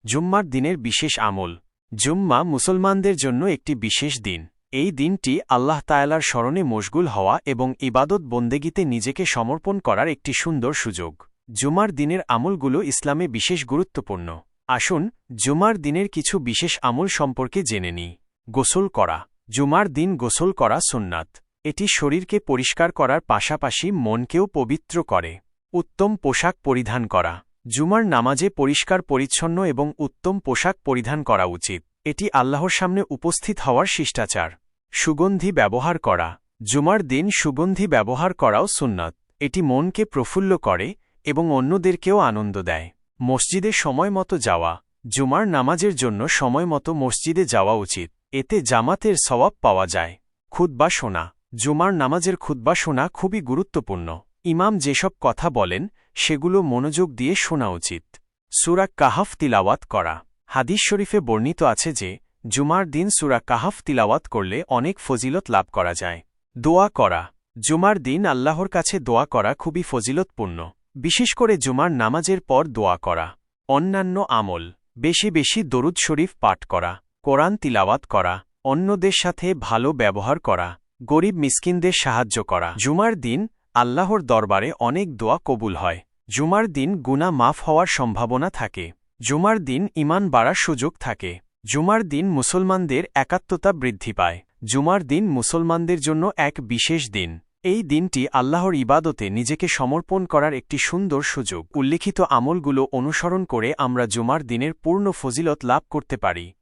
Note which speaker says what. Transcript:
Speaker 1: জুম্মার দিনের বিশেষ আমল। জুম্মা মুসলমানদের জন্য একটি বিশেষ দিন। এই দিনটি আল্লাহ তাআলার স্মরণে মশগুল হওয়া এবং ইবাদত বন্দেগীতে নিজেকে সমর্পণ করার একটি সুন্দর সুযোগ। জুমার দিনের আমলগুলো ইসলামে বিশেষ গুরুত্বপূর্ণ। আসুন জুমার দিনের কিছু বিশেষ আমল সম্পর্কে জেনে নিই। গোসল করা। জুমার দিন গোসল করা সুন্নাত। এটি শরীরকে পরিষ্কার করার পাশাপাশি মনকেও পবিত্র করে। উত্তম পোশাক পরিধান করা। জুমার নামাজে পরিষ্কার পরিচ্ছন্ন এবং উত্তম পোশাক পরিধান করা উচিত। এটি আল্লাহর সামনে উপস্থিত হওয়ার শিষ্টাচার। সুগন্ধি ব্যবহার করা। জুমার দিন সুগন্ধি ব্যবহার করাও সুন্নাত। এটি মনকে প্রফুল্ল করে এবং অন্যদেরকেও আনন্দ দেয়। মসজিদে সময়মতো যাওয়া। জুমার নামাজের জন্য সময়মতো মসজিদে যাওয়া উচিত। এতে জামাতের সওয়াব পাওয়া যায়। খুতবা শোনা। জুমার নামাজের খুতবা শোনা খুবই গুরুত্বপূর্ণ। ইমাম যেসব কথা বলেন সেগুলো মনোযোগ দিয়ে শোনা উচিত। সূরা কাহফ তিলাওয়াত করা। হাদিস শরীফে বর্ণিত আছে যে জুমার দিন সূরা কাহফ তিলাওয়াত করলে অনেক ফজিলত লাভ করা যায়। দোয়া করা। জুমার দিন আল্লাহর কাছে দোয়া করা খুবই ফজিলতপূর্ণ। বিশেষ করে জুমার নামাজের পর দোয়া করা। অন্যান্য আমল। বেশি বেশি দরুদ শরীফ পাঠ করা, কোরআন তিলাওয়াত করা, অন্যদের সাথে ভালো ব্যবহার করা, গরিব মিসকিনদের সাহায্য করা। জুমার দিন আল্লাহর দরবারে অনেক দোয়া কবুল হয়। জুমার দিন গুনাহ মাফ হওয়ার সম্ভাবনা থাকে। জুমার দিন ঈমান বাড়ার সুযোগ থাকে। জুমার দিন মুসলমানদের একাত্মতা বৃদ্ধি পায়। জুমার দিন মুসলমানদের জন্য এক বিশেষ দিন। এই দিনটি আল্লাহর ইবাদতে নিজেকে সমর্পণ করার একটি সুন্দর সুযোগ। উল্লিখিত আমলগুলো অনুসরণ করে আমরা জুমার দিনের পূর্ণ ফজিলত লাভ করতে পারি।